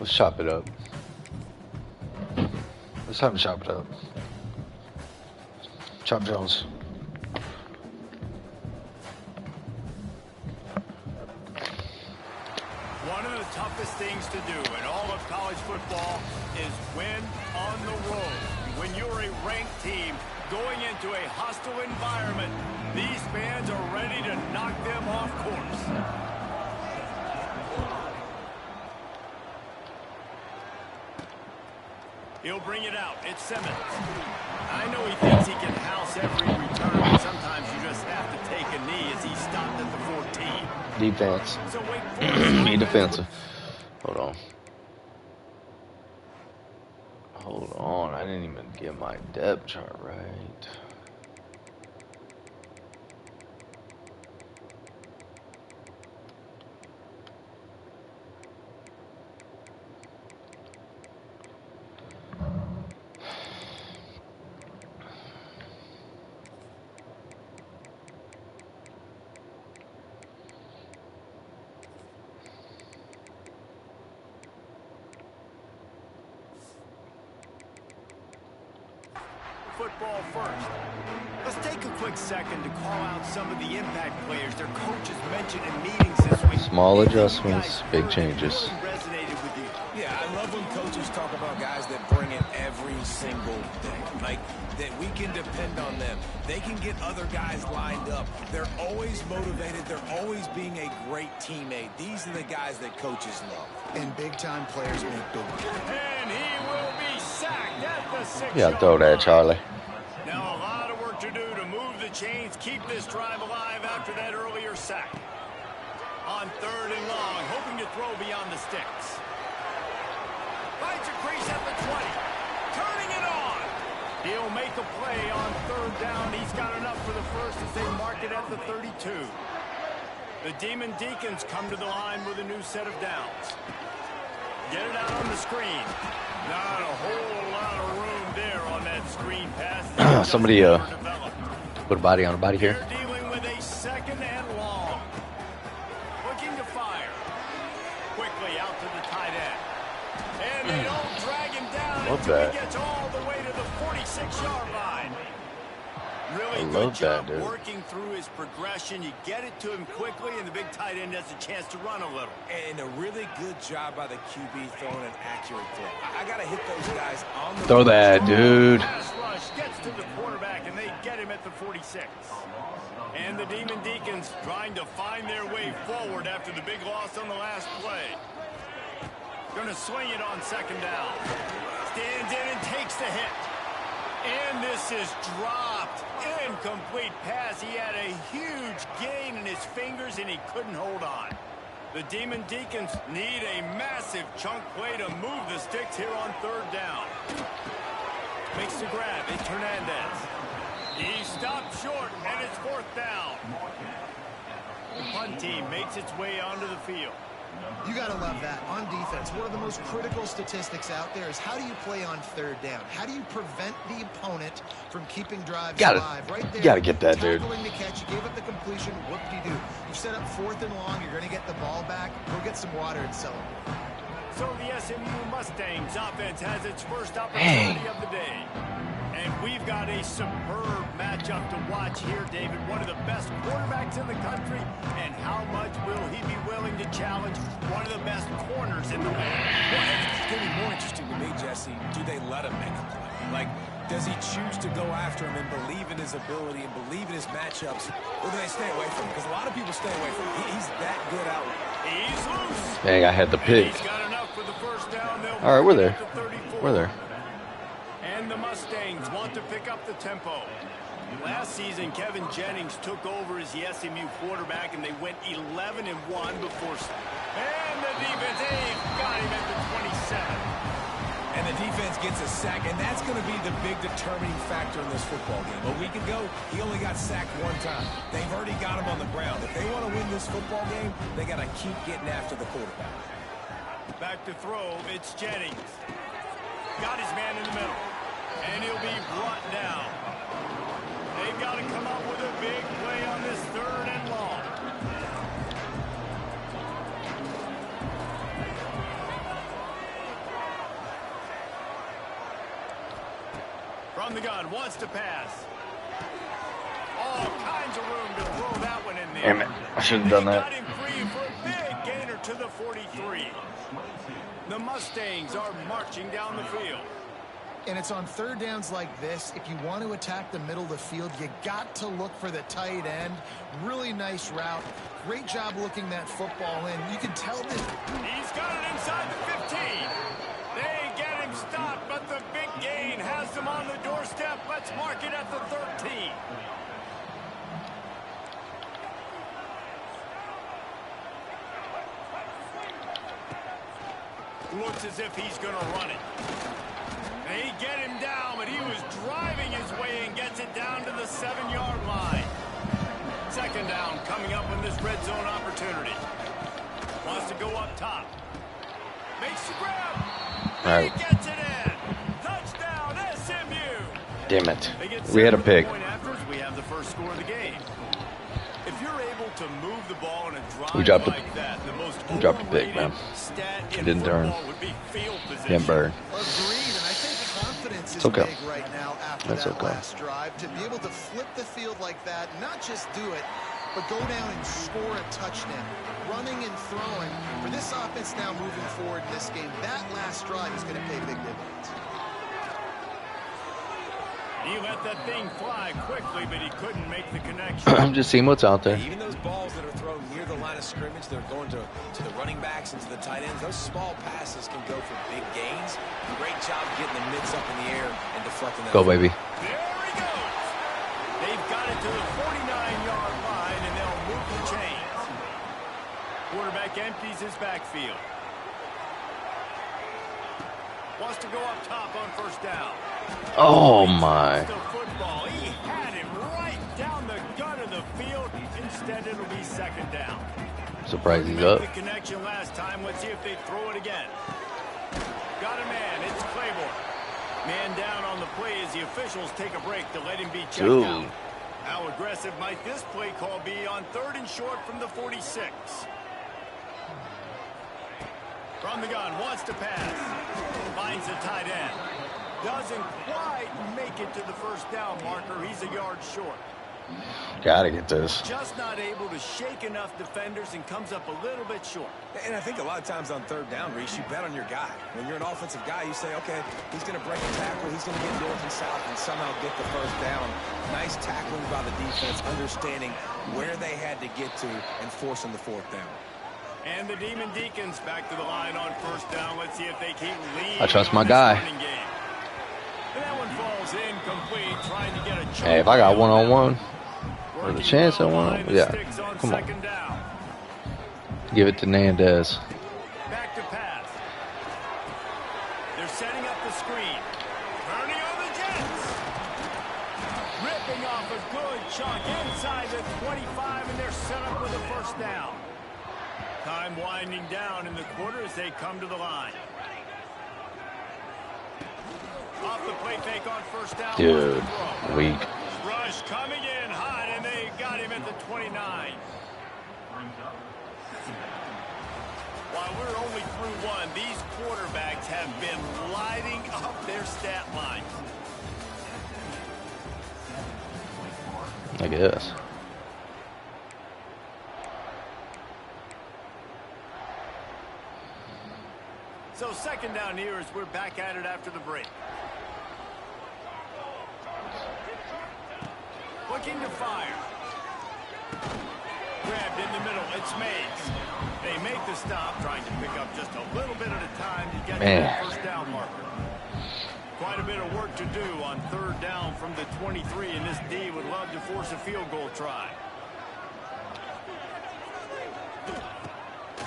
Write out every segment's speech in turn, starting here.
Let's chop it up. Let's have him chop it up. Chop Jones. One of the toughest things to do in all of college football is win on the road. When you're a ranked team going into a hostile environment, these fans are ready to knock them off course. He'll bring it out. It's Simmons. I know he thinks he can house every return, but sometimes you just have to take a knee as he stopped at the 14. Defense. So wait for Be defensive. Hold on. Hold on. I didn't even get my depth chart right. Football first. Let's take a quick second to call out some of the impact players their coaches mentioned in meetings this week. Small adjustments, big changes. Really resonated with you. Yeah, I love when coaches talk about guys that bring it every single day. Like, that we can depend on them. They can get other guys lined up. They're always motivated. They're always being a great teammate. These are the guys that coaches love. And big-time players make big. And he will be sacked at the 6-yard Yeah, throw that, Charlie. Now a lot of work to do to move the chains, keep this drive alive after that earlier sack. On 3rd and long, hoping to throw beyond the sticks. Finds a crease at the 20. Turning it on. He'll make a play on 3rd down. He's got enough for the first as they mark it at the 32. The Demon Deacons come to the line with a new set of downs. Get it out on the screen. Not a whole lot of room there on that screen pass. Somebody put a body on a body here. They're dealing with a 2nd and long. Looking to fire. Quickly out to the tight end. And they don't drag him down until he gets all the way to the 46-yard line. Really good job working through his progression. You get it to him quickly, and the big tight end has a chance to run a little. And a really good job by the QB throwing an accurate throw. I got to hit those guys on the Throw that, dude. Pass rush gets to the quarterback, and they get him at the 46. And the Demon Deacons trying to find their way forward after the big loss on the last play. Going to swing it on 2nd down. Stands in and takes the hit. And this is dropped. Incomplete pass. He had a huge gain in his fingers, and he couldn't hold on. The Demon Deacons need a massive chunk play to move the sticks here on 3rd down. Makes the grab. It's Hernandez. He stopped short, and it's 4th down. The punt team makes its way onto the field. You got to love that. On defense, one of the most critical statistics out there is how do you play on 3rd down? How do you prevent the opponent from keeping drives alive? Right there. You got to get that, dude. Tackling the catch, you gave up the completion, whoop-de-doo. You set up 4th and long, you're going to get the ball back. Go get some water and celebrate. So the SMU Mustangs offense has its first opportunity of the day. And we've got a superb matchup to watch here, David. One of the best quarterbacks in the country. And how much will he be willing to challenge one of the best corners in the league? Well, it's going to be more interesting to me, Jesse. Do they let him make a play? Like, does he choose to go after him and believe in his ability and believe in his matchups? Or do they stay away from him? Because a lot of people stay away from him. He's that good out. He's loose. Dang, I had the pick. He's got enough for the first down. All right, we're there. We're there. And the Mustangs want to pick up the tempo. Last season, Kevin Jennings took over as the SMU quarterback, and they went 11-1 before. And the defense, got him at the 27. And the defense gets a sack, and that's going to be the big determining factor in this football game. A week ago, he only got sacked 1 time. They've already got him on the ground. If they want to win this football game, they got to keep getting after the quarterback. Back to throw, it's Jennings. Got his man in the middle. And he'll be brought down. They've got to come up with a big play on this 3rd and long. From the gun, wants to pass. All kinds of room to throw that one in there. Damn it. I shouldn't have done that. Got him free for a big gainer to the 43. The Mustangs are marching down the field. And it's on third downs like this. If you want to attack the middle of the field, you got to look for the tight end. Really nice route. Great job looking that football in. You can tell that. He's got it inside the 15. They get him stopped, but the big gain has them on the doorstep. Let's mark it at the 13. Looks as if he's going to run it. They get him down, but he was driving his way and gets it down to the 7-yard line. Second down coming up in this red zone opportunity. Wants to go up top. Makes the grab. All right. He gets it in. Touchdown, SMU. Damn it. We had a pick. We have the first score of the game. If you're able to move the ball in a drive We dropped like that, the most dropped a pick, man. It didn't turn. Didn't burn. Agreed, and I think confidence is okay. big right now after that last drive. To be able to flip the field like that, not just do it, but go down and score a touchdown. Running and throwing. For this offense now moving forward in this game, that last drive is going to pay big dividends. He let that thing fly quickly, but he couldn't make the connection. I'm just seeing what's out there. Even those balls that are thrown near the line of scrimmage, they're going to the running backs and to the tight ends. Those small passes can go for big gains. Great job getting the mitts up in the air and deflecting that. Go, baby. There he goes. They've got it to the 49-yard line, and they'll move the chains. Quarterback empties his backfield. Wants to go up top on first down. Oh, my. The football. He had him right down the gut of the field. Instead, it'll be second down. Surprised he's up. The connection last time. Let's see if they throw it again. Got a man. It's Claiborne. Man down on the play as the officials take a break to let him be checked out. How aggressive might this play call be on 3rd and short from the 46? From the gun, wants to pass. Finds the tight end. Doesn't quite make it to the first down marker. He's a yard short. Gotta get this. Just not able to shake enough defenders and comes up a little bit short. And I think a lot of times on third down, Reese, you bet on your guy. When you're an offensive guy, you say, okay, he's going to break a tackle, he's going to get north and south and somehow get the first down. Nice tackling by the defense, understanding where they had to get to and forcing the fourth down. And the Demon Deacons back to the line on first down. Let's see if they keep leading. I trust my guy. And that one falls incomplete, trying to get a Hey, if I got one-on-one with a chance at one, yeah, come on. Give it to Nandez. Back to pass. They're setting up the screen. Turning on the Jets. Ripping off a good chunk inside the 25, and they're set up with a first down. Time winding down in the quarter as they come to the line. Off the play fake on first down. Dude, weak. Rush coming in hot, and they got him at the 29. While we're only through one, these quarterbacks have been lighting up their stat lines. I guess. So second down here as we're back at it after the break. Looking to fire. Grabbed in the middle. It's Mays. They make the stop, trying to pick up just a little bit at a time to get to the first down marker. Quite a bit of work to do on third down from the 23, and this D would love to force a field goal try.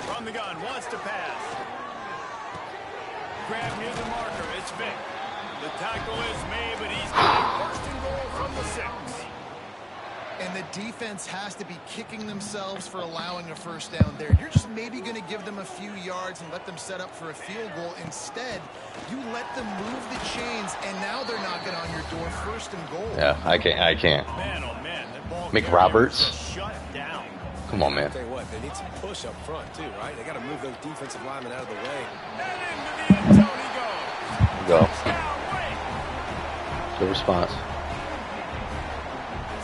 From the gun, wants to pass. Grab near the marker. It's Vic. The tackle is made, but he's got first and goal from the 6. And the defense has to be kicking themselves for allowing a first down there. You're just maybe going to give them a few yards and let them set up for a field goal. Instead, you let them move the chains, and now they're knocking on your door, first and goal. Yeah, I can't. Man, oh man, that ball McRoberts. shut down. Come on, man. I'll tell you what, they need some push up front too, right? They got to move those defensive linemen out of the way. And into the end zone he goes. Go. Touchdown, Wake. Good response.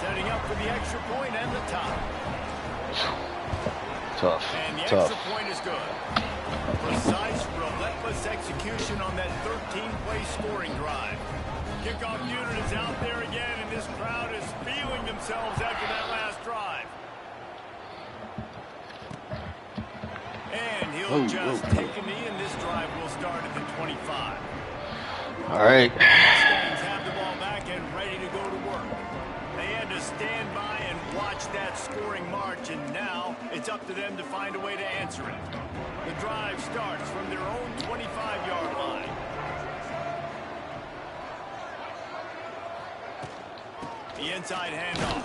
Setting up for the extra point and the tie. Tough. And the Tough. extra point is good. Precise, relentless execution on that 13-play scoring drive. Kickoff unit is out there again, and this crowd is feeling themselves after that last drive. And he'll just take a knee, and this drive will start at the 25. All right. Mustangs have the ball back and ready to go to work. They had to stand by and watch that scoring march, and now it's up to them to find a way to answer it. The drive starts from their own 25-yard line. The inside handoff.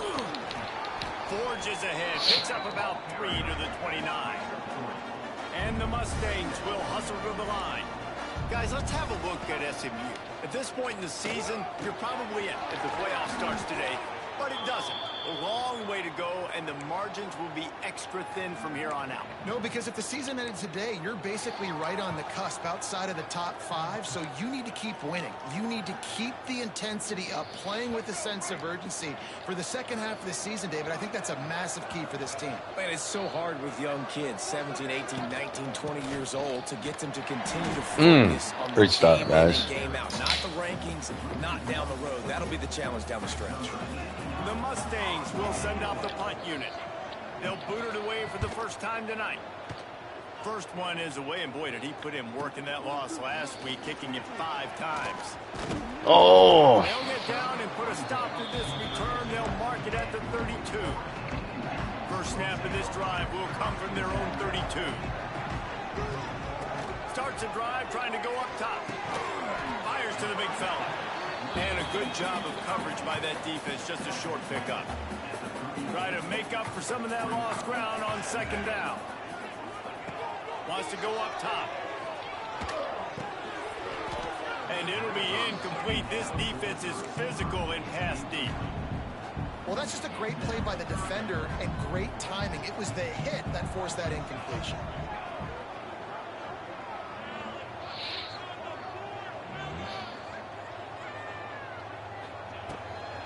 Forges ahead, picks up about 3 to the 29. And the Mustangs will hustle to the line. Guys, let's have a look at SMU. At this point in the season, you're probably in if the playoff starts today, but it doesn't. A long way to go, and the margins will be extra thin from here on out. No, because if the season ended today, you're basically right on the cusp outside of the top 5, so you need to keep winning. You need to keep the intensity up, playing with a sense of urgency. For the second half of the season, David, I think that's a massive key for this team. Man, it's so hard with young kids, 17, 18, 19, 20 years old, to get them to continue to focus on the Great stop, game guys. in and game out. Not the rankings, not down the road. That'll be the challenge down the stretch. The Mustangs will send out the punt unit. They'll boot it away for the first time tonight. First one is away, and boy, did he put in work in that loss last week, kicking it 5 times. Oh. They'll get down and put a stop to this return. They'll mark it at the 32. First snap of this drive will come from their own 32. Starts a drive trying to go up top. Fires to the big fella. And a good job of coverage by that defense, just a short pickup. Try to make up for some of that lost ground on second down. Wants to go up top. And it'll be incomplete. This defense is physical and pass deep. Well, that's just a great play by the defender and great timing. It was the hit that forced that incompletion.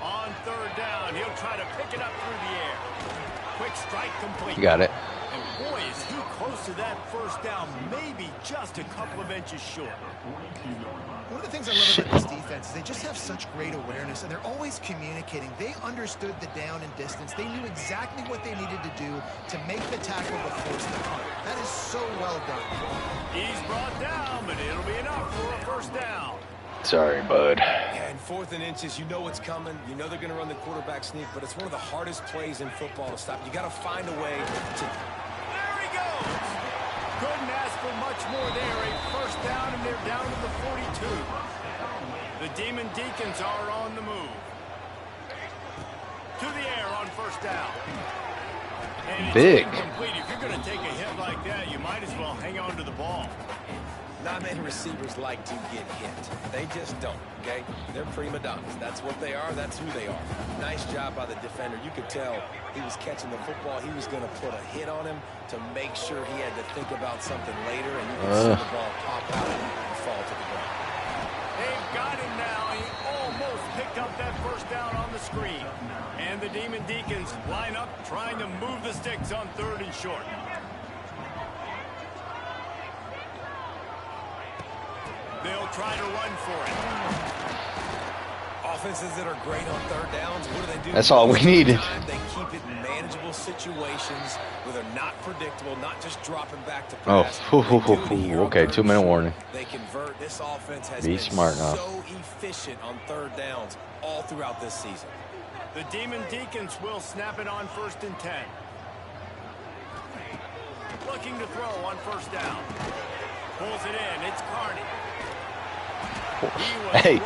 On third down, he'll try to pick it up through the air. Quick strike complete. You got it. And boy, is he close to that first down, maybe just a couple of inches short. One of the things I love about this defense is they just have such great awareness, and they're always communicating. They understood the down and distance. They knew exactly what they needed to do to make the tackle to force the punt. That is so well done. He's brought down, but it'll be enough for a first down. Sorry, bud. And 4th and inches, you know what's coming. You know they're going to run the quarterback sneak, but it's one of the hardest plays in football to stop. You got to find a way to... There he goes. Couldn't ask for much more there. A first down, and they're down to the 42. The Demon Deacons are on the move. To the air on first down. And it's Big. incomplete. If you're going to take a hit like that, you might as well hang on to the ball. Not many receivers like to get hit. They just don't, okay? They're prima donnas. That's what they are. That's who they are. Nice job by the defender. You could tell he was catching the football. He was going to put a hit on him to make sure he had to think about something later, and you could see the ball pop out and fall to the ground. They've got him now. He almost picked up that first down on the screen. And the Demon Deacons line up, trying to move the sticks on 3rd and short. They'll try to run for it. Offenses that are great on 3rd downs, what do? That's all we needed. They keep it in manageable situations where they're not predictable, not just dropping back to Oh, pass. okay, 2-minute warning. They convert. This offense has Be been smart now. so efficient on 3rd downs all throughout this season. The Demon Deacons will snap it on 1st and 10. Looking to throw on first down. Pulls it in. It's Carney. Hey,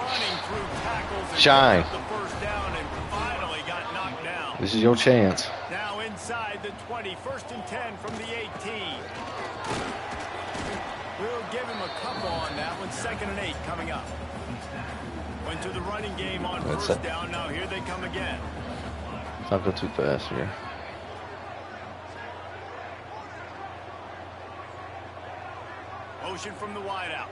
shine. The first down and finally got knocked down. This is your chance. Now inside the 20, 1st and 10 from the 18. We'll give him a couple on that one. 2nd and 8 coming up. Went to the running game on first down. Now here they come again. Let's not go too fast here. Motion from the wideout.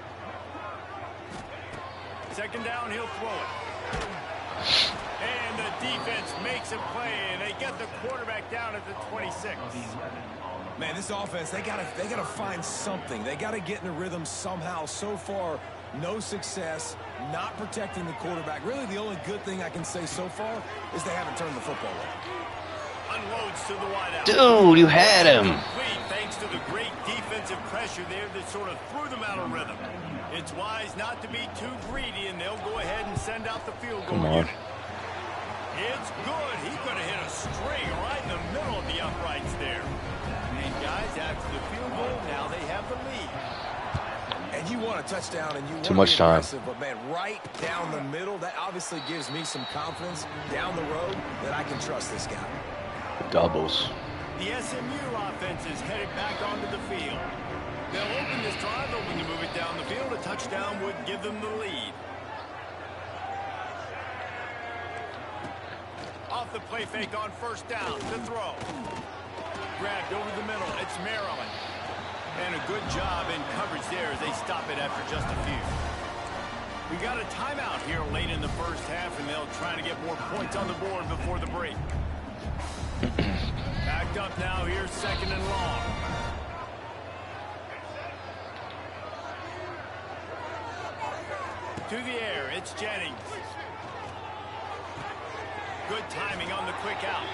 2nd down, he'll throw it. And the defense makes a play, and they get the quarterback down at the 26. Man, this offense, they gotta find something. They gotta get in a rhythm somehow. So far, no success, not protecting the quarterback. Really, the only good thing I can say so far is they haven't turned the football over. Unloads to the wideout. Dude, you had him. Thanks to the great defensive pressure there that sort of threw them out of rhythm. It's wise not to be too greedy, and they'll go ahead and send out the field goal. Come on. It's good. He's going to hit a string right in the middle of the uprights there. And guys, after the field goal, now they have the lead. And you want a touchdown, and you want Too much time. But man, right down the middle, that obviously gives me some confidence down the road that I can trust this guy. Doubles. The SMU offense is headed back onto the field. They'll open this drive, hoping to move it down the field. A touchdown would give them the lead. Off the play fake on first down to throw. Grabbed over the middle. It's Maryland. And a good job in coverage there as they stop it after just a few. We got a timeout here late in the first half, and they'll try to get more points on the board before the break. Backed up now here, second and long. To the air, it's Jennings. Good timing on the quick out.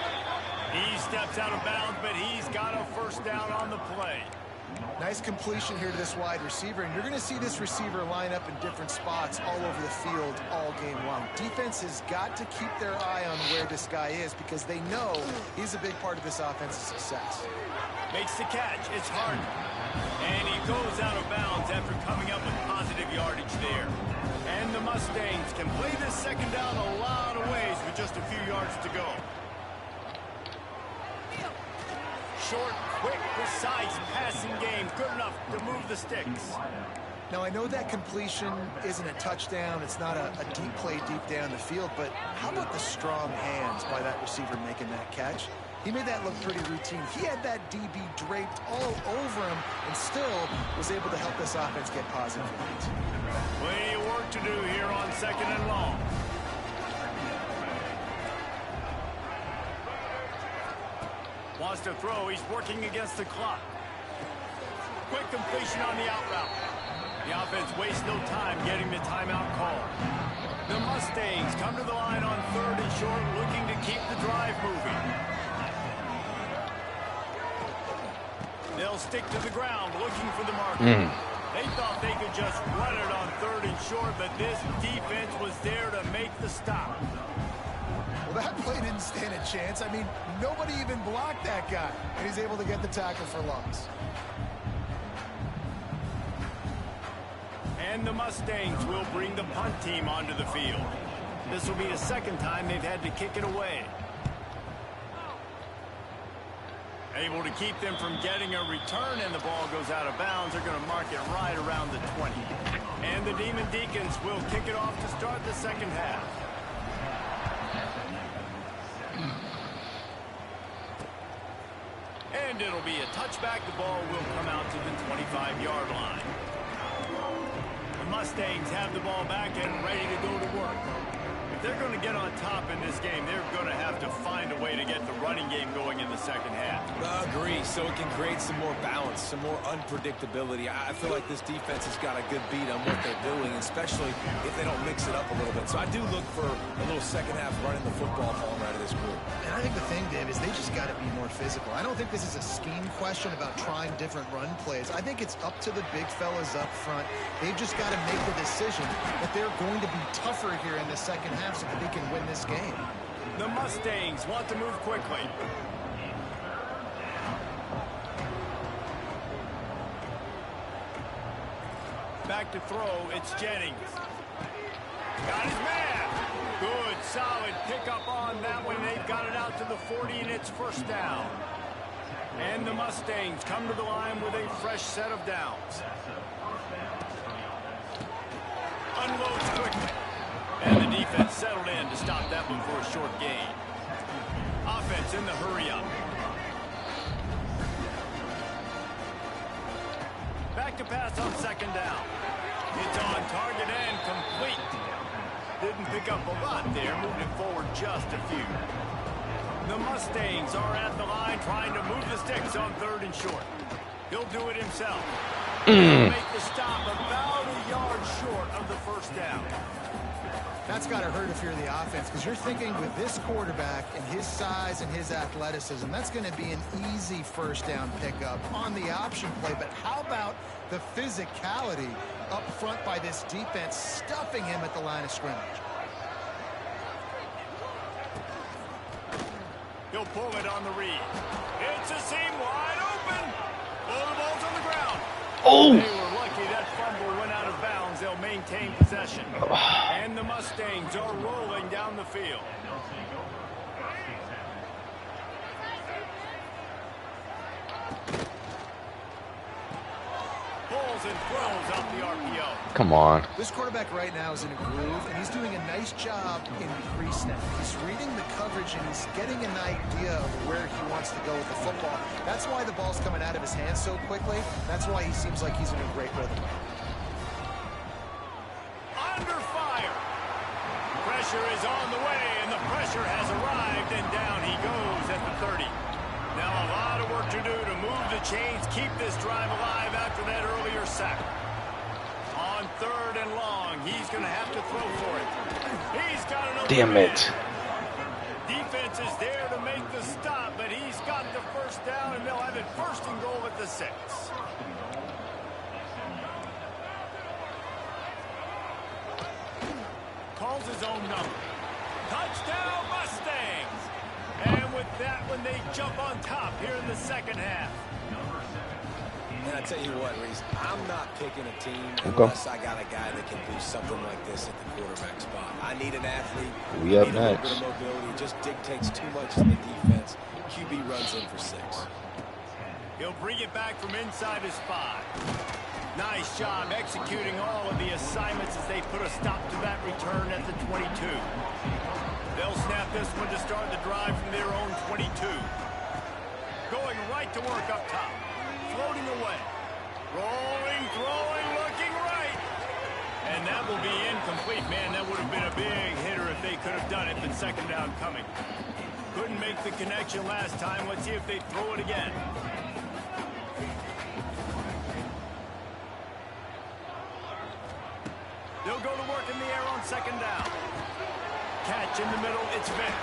He steps out of bounds, but he's got a first down on the play. Nice completion here to this wide receiver, and you're going to see this receiver line up in different spots all over the field all game long. Defense has got to keep their eye on where this guy is because they know he's a big part of this offense's success. Makes the catch. It's Hart. And he goes out of bounds after coming up with positive yardage there. And the Mustangs can play this second down a lot of ways with just a few yards to go. Short, quick, precise passing game. Good enough to move the sticks. Now, I know that completion isn't a touchdown. It's not a deep play deep down the field. But how about the strong hands by that receiver making that catch? He made that look pretty routine. He had that DB draped all over him and still was able to help this offense get positive leads. Plenty of work to do here on second and long. Wants to throw. He's working against the clock. Quick completion on the out route. The offense wastes no time getting the timeout call. The Mustangs come to the line on third and short, looking to keep the drive moving. They'll stick to the ground, looking for the marker. They thought they could just run it on third and short, but this defense was there to make the stop. Well, that play didn't stand a chance. I mean, nobody even blocked that guy, and he's able to get the tackle for loss. And the Mustangs will bring the punt team onto the field. This will be the second time they've had to kick it away. Able to keep them from getting a return, and the ball goes out of bounds. They're going to mark it right around the 20. And the Demon Deacons will kick it off to start the second half. And it'll be a touchback. The ball will come out to the 25-yard line. The Mustangs have the ball back and ready to go to work. If they're going to get on top in this game, they're going to have to find a way to get the running game going in the second half. Agree, so it can create some more balance, some more unpredictability. I feel like this defense has got a good beat on what they're doing, especially if they don't mix it up a little bit. So I do look for a little second half running the football falling out of this group. And I think the thing, Dave, is they just got to be more physical. I don't think this is a scheme question about trying different run plays. I think it's up to the big fellas up front. They've just got to make the decision that they're going to be tougher here in the second half so that they can win this game. The Mustangs want to move quickly. Back to throw, it's Jennings. Got his man. Good, solid pickup on that one. They've got it out to the 40, and it's first down. And the Mustangs come to the line with a fresh set of downs. Unloads quickly. And the defense settled in to stop that one for a short gain. Offense in the hurry-up. Back to pass on second down. It's on target and complete. Didn't pick up a lot there, moving it forward just a few. The Mustangs are at the line trying to move the sticks on 3rd and short. He'll do it himself. He'll make the stop about a yard short of the first down. That's got to hurt if you're the offense, because you're thinking with this quarterback and his size and his athleticism, that's going to be an easy first down pickup on the option play. But how about the physicality up front by this defense, stuffing him at the line of scrimmage? He'll pull it on the read. It's a seam wide open. Oh, the ball's on the ground. Oh! They were lucky that fumble went out of bounds. They'll maintain possession. And the Mustangs are rolling down the field. Pulls and throws out the RPO. Come on. This quarterback right now is in a groove, and he's doing a nice job in pre-snap. He's reading the coverage, and he's getting an idea of where he wants to go with the football. That's why the ball's coming out of his hands so quickly. That's why he seems like he's in a great rhythm. Under fire. Pressure is on the way, and the pressure has arrived, and down he goes at the 30. Now a lot of work to do to move the chains, keep this drive alive after that earlier sack. On 3rd and long, he's going to have to throw for it. He's got an open Damn man. it. Defense is there to make the stop, but he's got the first down, and they'll have it 1st and goal at the 6. Calls his own number. Touchdown, Mustangs! And with that one, they jump on top here in the 2nd half. And I tell you what, Reese, I'm not picking a team unless I got a guy that can do something like this at the quarterback spot. I need an athlete. We up need a little next. bit of mobility. It just dictates too much in the defense. QB runs in for 6. He'll bring it back from inside his 5. Nice job executing all of the assignments as they put a stop to that return at the 22. They'll snap this one to start the drive from their own 22. Going right to work up top. Floating away. Rolling, throwing, looking right. And that will be incomplete. Man, that would have been a big hitter if they could have done it, but 2nd down coming. Couldn't make the connection last time. Let's see if they throw it again. They'll go to work in the air on 2nd down. Catch in the middle, it's Vick.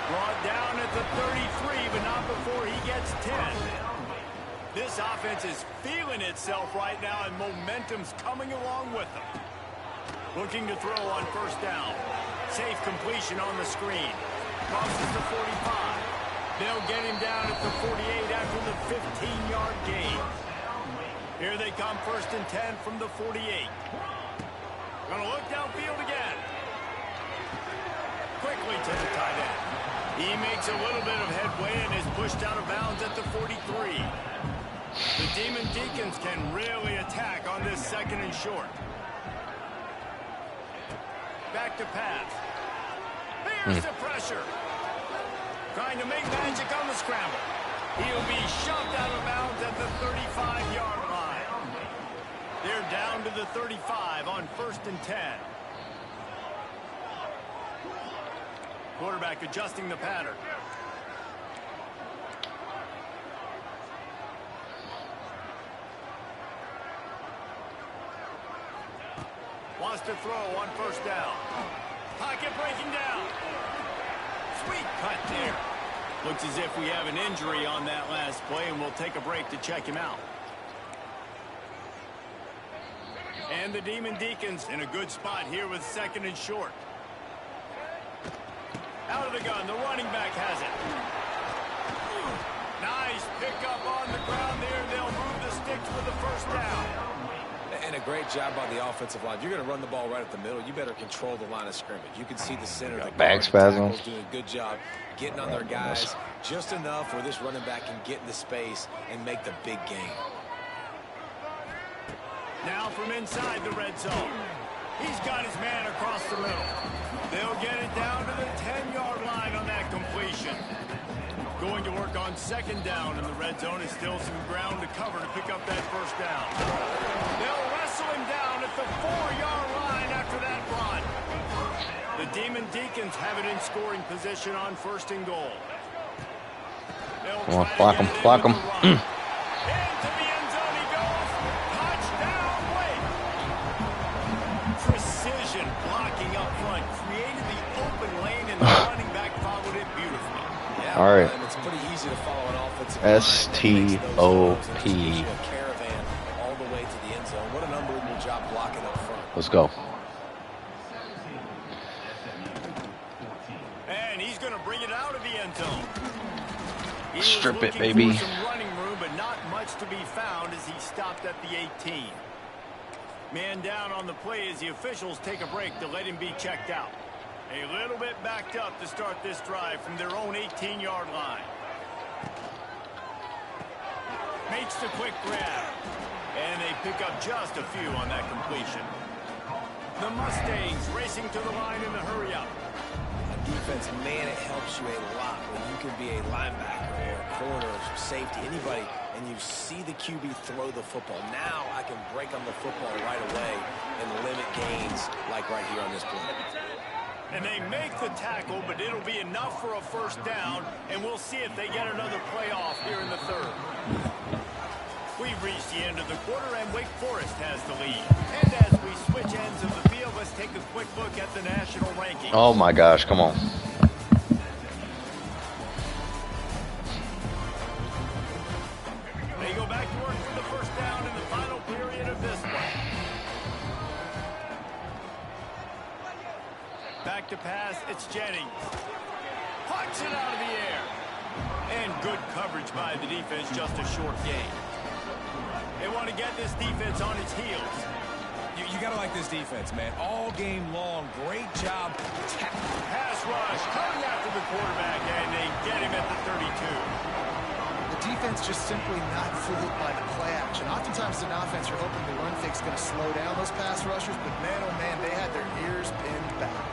Brought down at the 33, but not before he gets 10. This offense is feeling itself right now, and momentum's coming along with them. Looking to throw on 1st down. Safe completion on the screen. Crosses the 45. They'll get him down at the 48 after the 15-yard gain. Here they come 1st and 10 from the 48. Gonna look downfield again. Quickly to the tight end. He makes a little bit of headway and is pushed out of bounds at the 43. The Demon Deacons can really attack on this 2nd and short. Back to pass. Here's the pressure. Trying to make magic on the scramble. He'll be shoved out of bounds at the 35-yard line. They're down to the 35 on 1st and 10. Quarterback adjusting the pattern. Wants to throw on 1st down. Pocket breaking down. Sweet cut there. Looks as if we have an injury on that last play, and we'll take a break to check him out. And the Demon Deacons in a good spot here with 2nd and short. Out of the gun, the running back has it. Nice pickup on the ground there. They'll move the sticks for the 1st down. And a great job by the offensive line. If you're going to run the ball right at the middle, you better control the line of scrimmage. You can see the center. The back spasms. Doing a good job getting on their guys just enough where this running back can get in the space and make the big game. Now from inside the red zone. He's got his man across the middle. They'll get it down to the 10-yard line on that completion. Going to work on 2nd down in the red zone. Is still some ground to cover to pick up that 1st down. They'll wrestle him down at the 4-yard line after that run. Deacons have it in scoring position on 1st and goal. Come on, block him, block him. Into the end zone he goes. Touchdown, Wake. Precision blocking up front. Created the open lane and the running back followed it beautifully. Yeah, all right. It's pretty easy to follow an offensive STOP. Caravan all the way to the end zone. What an unbelievable job blocking up front. Let's go. And he's going to bring it out of the end zone. Strip it, baby. Some running room, but not much to be found as he stopped at the 18. Man down on the play as the officials take a break to let him be checked out. A little bit backed up to start this drive from their own 18-yard line. Makes the quick grab. And they pick up just a few on that completion. The Mustangs racing to the line in the hurry-up. Defense, man, it helps you a lot when you can be a linebacker or a corner or safety, anybody, and you see the QB throw the football. Now I can break on the football right away and limit gains like right here on this play. And they make the tackle, but it'll be enough for a 1st down, and we'll see if they get another play off here in the 3rd. We've reached the end of the quarter, and Wake Forest has the lead. And as we switch ends of the field, let's take a quick look at the national rankings. Oh my gosh, come on. They go back to work for the 1st down in the final period of this one. Back to pass, it's Jennings. Pucks it out of the air. And good coverage by the defense, just a short gain. They want to get this defense on its heels. You got to like this defense, man. All game long, great job. Pass rush, coming after the quarterback, and they get him at the 32. The defense just simply not fooled by the play action. Oftentimes in offense, you're hoping the run fake's going to slow down those pass rushers, but man, oh man, they had their ears pinned back.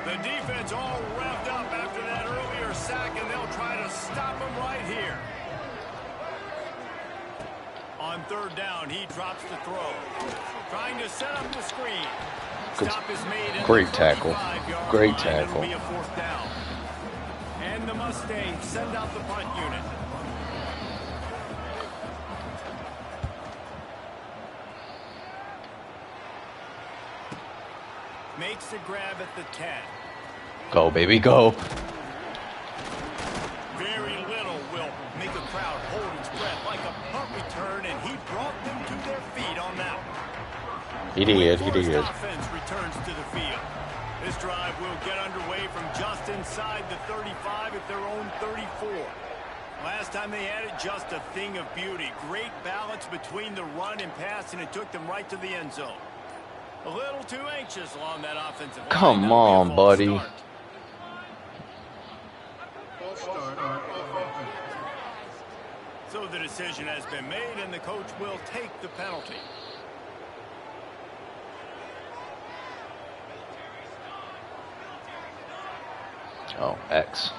The defense all revved up after that earlier sack, and they'll try to stop him right here. On 3rd down, he drops the throw. Trying to set up the screen. Stop is made. Great tackle. Great tackle. It'll be a 4th down. And the Mustangs send out the punt unit. Makes the grab at the 10. Go, baby, go. Very little will make a crowd hold its breath like a punt return, and he brought them to their feet on that one. He did, he did. Offense returns to the field. This drive will get underway from just inside the 35 at their own 34. Last time they had it, just a thing of beauty. Great balance between the run and pass, and it took them right to the end zone. A little too anxious along that offensive line. Come on, buddy. So the decision has been made, and the coach will take the penalty. Oh, X.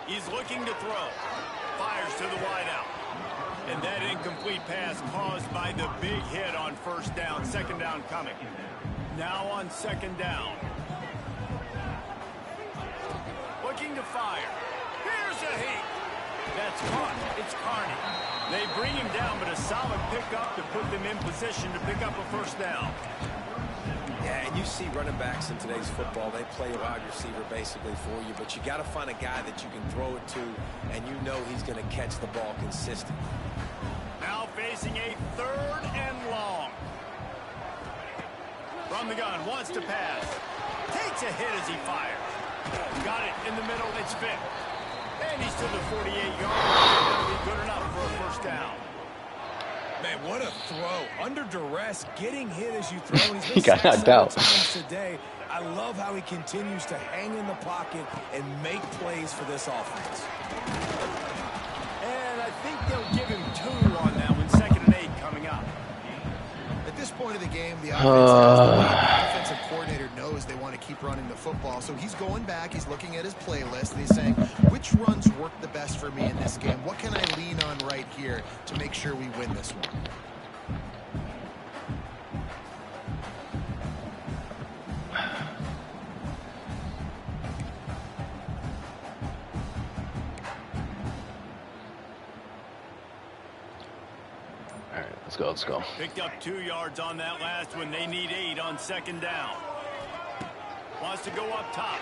He's looking to throw. Fires to the wideout. And that incomplete pass caused by the big hit on 1st down. 2nd down coming. Now on 2nd down. Looking to fire. Here's a heat. That's caught. It's Carney. They bring him down, but a solid pickup to put them in position to pick up a 1st down. Yeah, and you see running backs in today's football, they play a wide receiver basically for you, but you got to find a guy that you can throw it to, and you know he's going to catch the ball consistently. Now facing a 3rd and long. From the gun, wants to pass. Takes a hit as he fires. Got it in the middle, it's fit. And he's to the 48-yard line. That'll be good enough for a 1st down. Man, what a throw. Under duress, getting hit as you throw. He's He got knocked out today. I love how he continues to hang in the pocket and make plays for this offense. And I think they'll give him 2 on that one. 2nd and 8 coming up. At this point of the game, the offensive coordinator knows they want to keep running the football, so he's going back, he's looking at his playlist, and he's saying, which runs work the best for me in this game? What can I lean on right here to make sure we win this one? Let's go, let's go. Picked up 2 yards on that last one. They need 8 on 2nd down. Wants to go up top.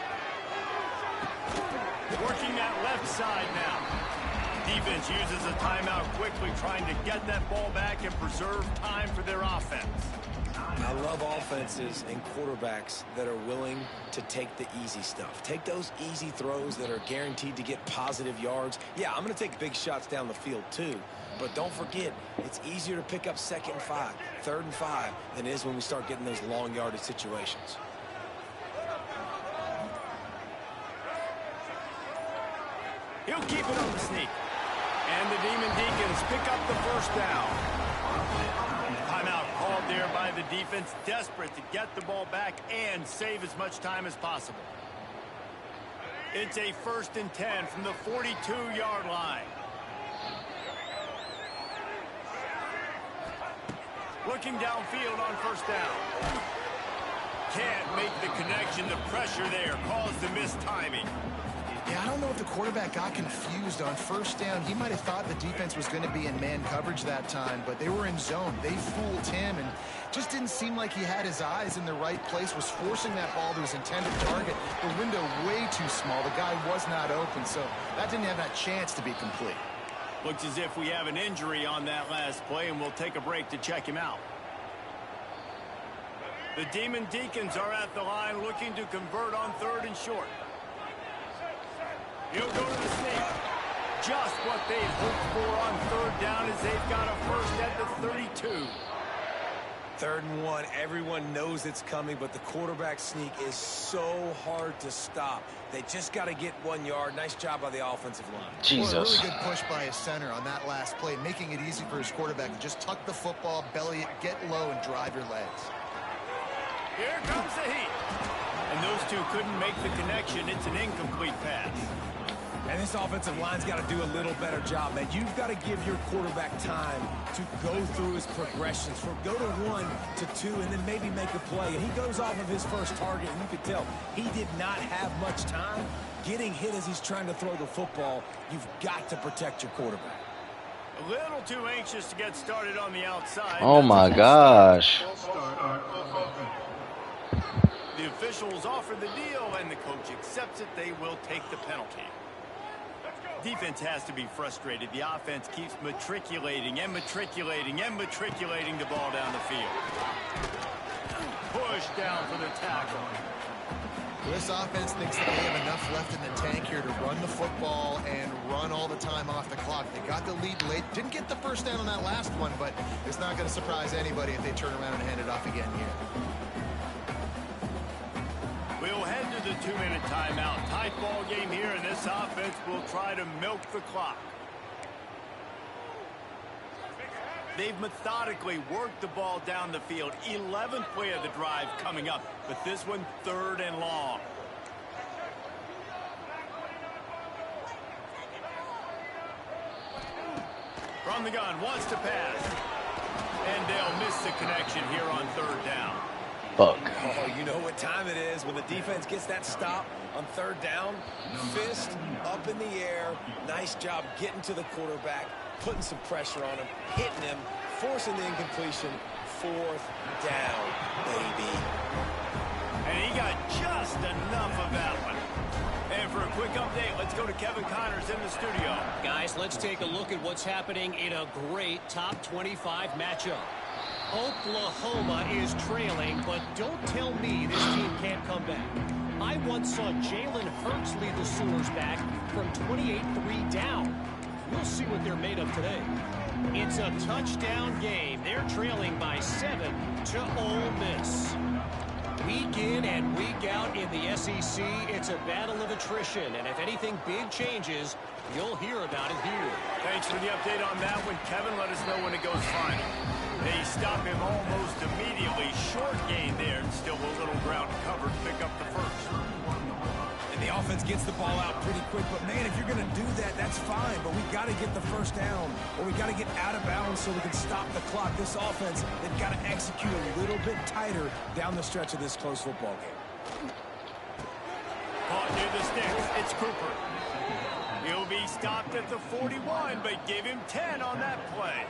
Working that left side now. Defense uses a timeout quickly, trying to get that ball back and preserve time for their offense. I love offenses and quarterbacks that are willing to take the easy stuff. Take those easy throws that are guaranteed to get positive yards. Yeah, I'm going to take big shots down the field too. But don't forget, it's easier to pick up 2nd and 5, 3rd and 5 than it is when we start getting those long yardage situations. He'll keep it on the sneak. And the Demon Deacons pick up the 1st down. Timeout called there by the defense, desperate to get the ball back and save as much time as possible. It's a 1st and 10 from the 42-yard line. Looking downfield on 1st down. Can't make the connection. The pressure there caused the missed timing. Yeah, I don't know if the quarterback got confused on 1st down. He might have thought the defense was going to be in man coverage that time, but they were in zone. They fooled him and just didn't seem like he had his eyes in the right place, was forcing that ball to his intended target. The window way too small. The guy was not open, so that didn't have that chance to be complete. Looks as if we have an injury on that last play, and we'll take a break to check him out. The Demon Deacons are at the line looking to convert on 3rd and short. He'll go to the sneak. Just what they'd hoped for on 3rd down as they've got a 1st at the 32. 3rd and 1. Everyone knows it's coming, but the quarterback sneak is so hard to stop. They just got to get 1 yard. Nice job by the offensive line. Jesus. Well, a really good push by his center on that last play, making it easy for his quarterback to just tuck the football, belly it, get low, and drive your legs. Here comes the heat. And those two couldn't make the connection. It's an incomplete pass. And this offensive line's got to do a little better job, man. You've got to give your quarterback time to go through his progressions. From go to 1 to 2 and then maybe make a play. And he goes off of his first target, and you could tell he did not have much time getting hit as he's trying to throw the football. You've got to protect your quarterback. A little too anxious to get started on the outside. Oh my gosh. The officials offer the deal, and the coach accepts it. They will take the penalty. Defense has to be frustrated. The offense keeps matriculating and matriculating and matriculating the ball down the field. Push down for the tackle. This offense thinks that they have enough left in the tank here to run the football and run all the time off the clock. They got the lead late. Didn't get the 1st down on that last one, but it's not going to surprise anybody if they turn around and hand it off again here. We'll head to the 2-minute timeout. Tight ball game here, and this offense will try to milk the clock. They've methodically worked the ball down the field. 11th play of the drive coming up, but this one 3rd and long. From the gun, wants to pass. And they'll miss the connection here on 3rd down. Fuck. Oh, you know what time it is when the defense gets that stop on 3rd down. Fist up in the air. Nice job getting to the quarterback, putting some pressure on him, hitting him, forcing the incompletion. 4th down, baby. And he got just enough of that one. And for a quick update, let's go to Kevin Connors in the studio. Guys, let's take a look at what's happening in a great top 25 matchup. Oklahoma is trailing, but don't tell me this team can't come back. I once saw Jalen Hurts lead the Sooners back from 28-3 down. We'll see what they're made of today. It's a touchdown game. They're trailing by 7 to Ole Miss. Week in and week out in the SEC, it's a battle of attrition. And if anything big changes, you'll hear about it here. Thanks for the update on that one, Kevin. Let us know when it goes final. They stop him almost immediately. Short gain there, and still a little ground covered. Pick up the 1st. And the offense gets the ball out pretty quick. But, man, if you're going to do that, that's fine. But we got to get the 1st down, or we got to get out of bounds so we can stop the clock. This offense, they've got to execute a little bit tighter down the stretch of this close football game. Caught near the sticks. It's Cooper. He'll be stopped at the 41, but give him 10 on that play.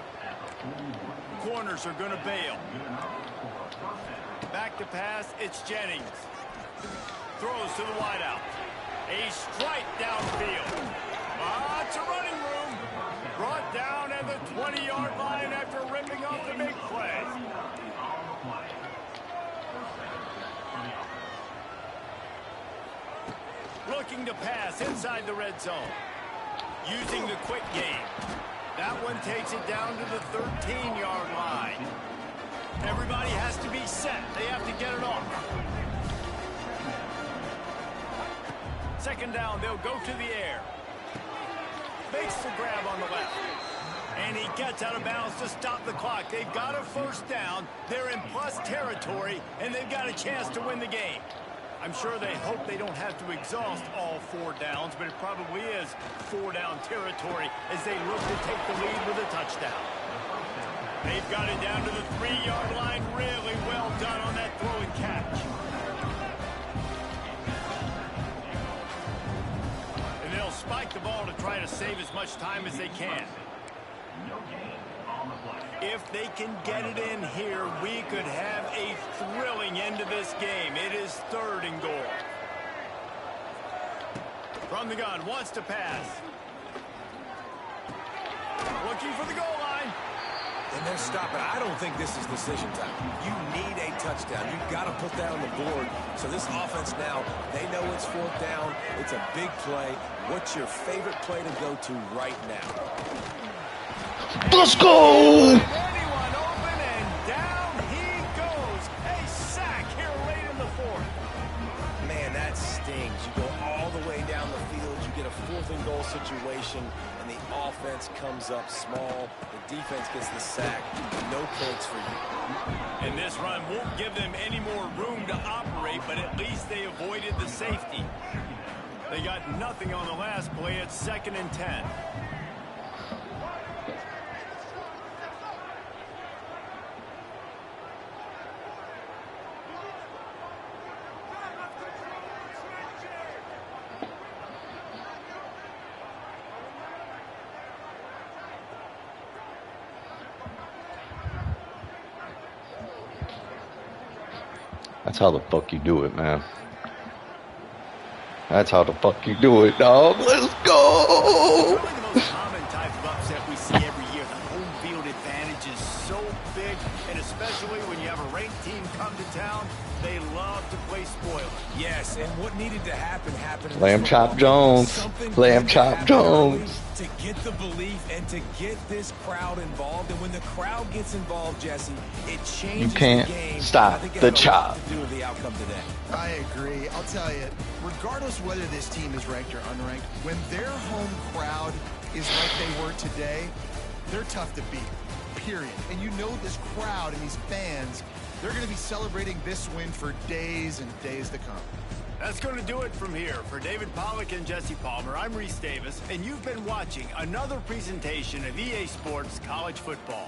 Corners are going to bail. Back to pass, it's Jennings. Throws to the wideout. A strike downfield. Lots of running room. Brought down at the 20-yard line after ripping off the big play. Looking to pass inside the red zone. Using the quick game. That one takes it down to the 13-yard line. Everybody has to be set. They have to get it off. Second down, they'll go to the air. Makes the grab on the left. And he gets out of bounds to stop the clock. They've got a first down. They're in plus territory, and they've got a chance to win the game. I'm sure they hope they don't have to exhaust all 4 downs, but it probably is 4-down territory as they look to take the lead with a touchdown. They've got it down to the 3-yard line. Really well done on that throw and catch. And they'll spike the ball to try to save as much time as they can. If they can get it in here, we could have a thrilling end to this game. It is 3rd and goal. From the gun, wants to pass. Looking for the goal line. And they're stopping. I don't think this is decision time. You need a touchdown. You've got to put that on the board. So this offense now, they know it's 4th down. It's a big play. What's your favorite play to go to right now? Let's go! Anyone open, and down he goes. A sack here late in the 4th. Man, that stings. You go all the way down the field. You get a 4th and goal situation, and the offense comes up small. The defense gets the sack. No points for you. And this run won't give them any more room to operate, but at least they avoided the safety. They got nothing on the last play. It's 2nd and 10. That's how the fuck you do it, man. That's how the fuck you do it, dog. Let's go! Probably the most common type of upset we see every year. The home field advantage is so big, and especially when you have a ranked team come to town, they love to play spoiler. Yes, and what needed to happen happened. Lambchop Jones. Lambchop Jones. To get the belief and to get this crowd involved. And when the crowd gets involved, Jesse, it changes You can't the game. stop the chop. To do with the outcome today. I agree. I'll tell you, regardless whether this team is ranked or unranked, when their home crowd is like they were today, they're tough to beat, period. And you know this crowd and these fans, they're going to be celebrating this win for days and days to come. That's going to do it from here. For David Pollack and Jesse Palmer, I'm Reese Davis, and you've been watching another presentation of EA Sports College Football.